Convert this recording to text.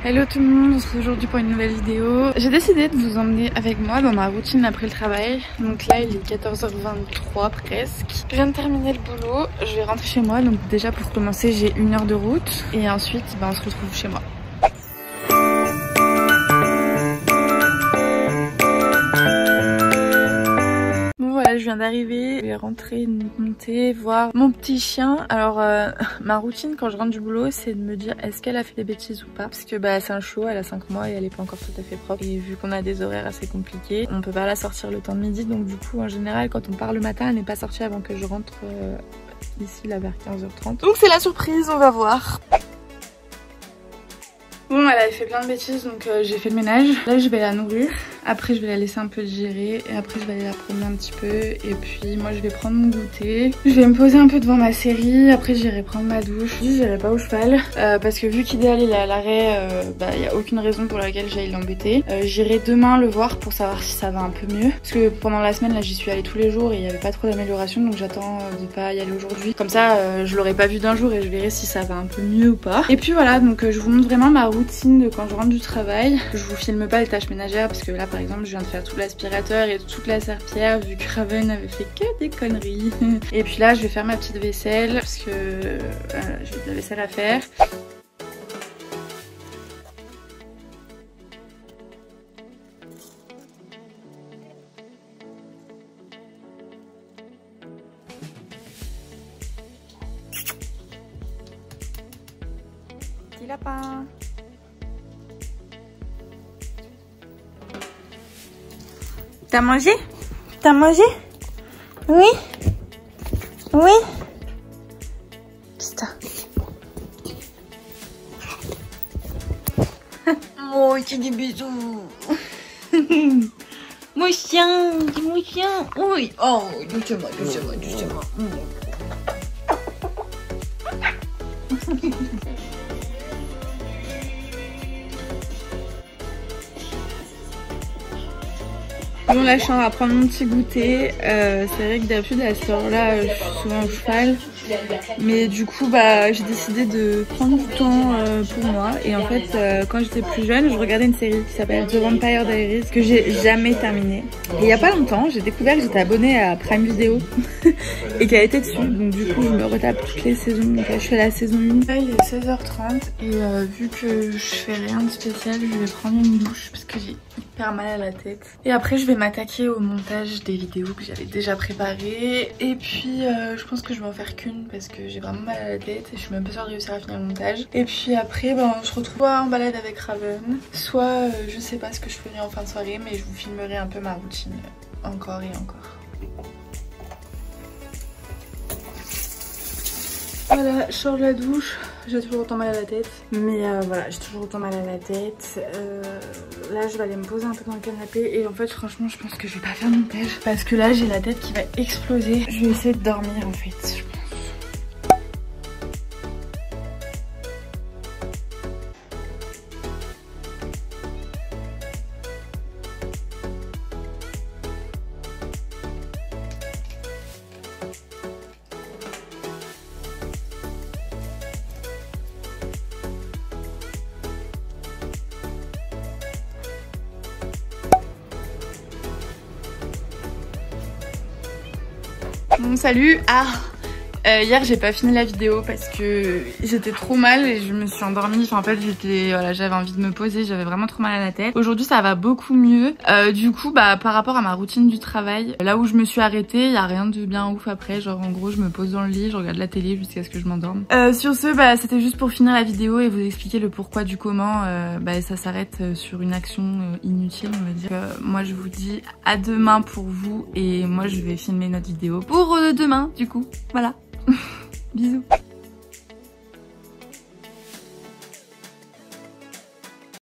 Hello tout le monde, on se retrouve aujourd'hui pour une nouvelle vidéo. J'ai décidé de vous emmener avec moi dans ma routine après le travail. Donc là il est 14h23 presque. Je viens de terminer le boulot, je vais rentrer chez moi. Donc déjà pour commencer j'ai 1 heure de route et ensuite on se retrouve chez moi. Je viens d'arriver, je vais rentrer, monter, voir mon petit chien. Alors ma routine quand je rentre du boulot c'est de me dire est-ce qu'elle a fait des bêtises ou pas, parce que c'est un chiot, elle a 5 mois et elle est pas encore tout à fait propre, et vu qu'on a des horaires assez compliqués on peut pas la sortir le temps de midi, donc du coup en général quand on part le matin elle n'est pas sortie avant que je rentre ici là vers 15h30. Donc c'est la surprise, on va voir. Bon, elle avait fait plein de bêtises, donc j'ai fait le ménage. Là, je vais la nourrir. Après, je vais la laisser un peu digérer. Et après, je vais aller la promener un petit peu. Et puis, moi, je vais prendre mon goûter. Je vais me poser un peu devant ma série. Après, j'irai prendre ma douche. Je j'irai pas au cheval. Parce que vu qu'Idéal il est à l'arrêt, il n'y a aucune raison pour laquelle j'aille l'embêter. J'irai demain le voir pour savoir si ça va un peu mieux. Parce que pendant la semaine, là, j'y suis allée tous les jours et il n'y avait pas trop d'amélioration. Donc, j'attends de pas y aller aujourd'hui. Comme ça, je l'aurai pas vu d'un jour et je verrai si ça va un peu mieux ou pas. Et puis voilà, donc je vous montre vraiment ma routine de quand je rentre du travail. Je vous filme pas les tâches ménagères parce que là par exemple je viens de faire tout l'aspirateur et toute la serpillière vu que Raven avait fait que des conneries. Et puis là je vais faire ma petite vaisselle parce que j'ai de la vaisselle à faire. Petit lapin. T'as mangé? T'as mangé? Oui? Oui? Putain. Oh, c'est des bisous. Mon chien, mon chien. Oui. Oh, doucement, doucement, doucement. Bon, là je suis en train de prendre mon petit goûter. C'est vrai que d'habitude à cette heure là je suis souvent au cheval, mais du coup j'ai décidé de prendre du temps pour moi. Et en fait quand j'étais plus jeune je regardais une série qui s'appelle The Vampire Diaries que j'ai jamais terminée. Et il y a pas longtemps j'ai découvert que j'étais abonnée à Prime Video et qu'elle était dessus, donc du coup je me retape toutes les saisons. Donc là je fais la saison 1. Là il est 16h30 et vu que je fais rien de spécial je vais prendre une douche parce que j'ai hyper mal à la tête. Et après je vais m'attaquer au montage des vidéos que j'avais déjà préparées. Et puis je pense que je vais en faire qu'une parce que j'ai vraiment mal à la tête et je suis même pas sûre de réussir à finir le montage. Et puis après on se retrouve soit en balade avec Raven, soit je sais pas ce que je ferai en fin de soirée, mais je vous filmerai un peu ma routine encore et encore. Voilà, je sors de la douche, j'ai toujours autant mal à la tête. Mais voilà, j'ai toujours autant mal à la tête. Là, je vais aller me poser un peu dans le canapé. Et en fait, franchement, je pense que je vais pas faire de montage. Parce que là, j'ai la tête qui va exploser. Je vais essayer de dormir en fait, je pense. Bon salut. Hier j'ai pas fini la vidéo parce que j'étais trop mal et je me suis endormie. Enfin, en fait j'avais envie de me poser, j'avais vraiment trop mal à la tête. Aujourd'hui ça va beaucoup mieux. Du coup par rapport à ma routine du travail, là où je me suis arrêtée, il y a rien de bien ouf après. Genre en gros je me pose dans le lit, je regarde la télé jusqu'à ce que je m'endorme. Sur ce c'était juste pour finir la vidéo et vous expliquer le pourquoi du comment. Ça s'arrête sur une action inutile on va dire. Moi je vous dis à demain pour vous et moi je vais filmer notre vidéo pour demain du coup. Voilà. Bisous.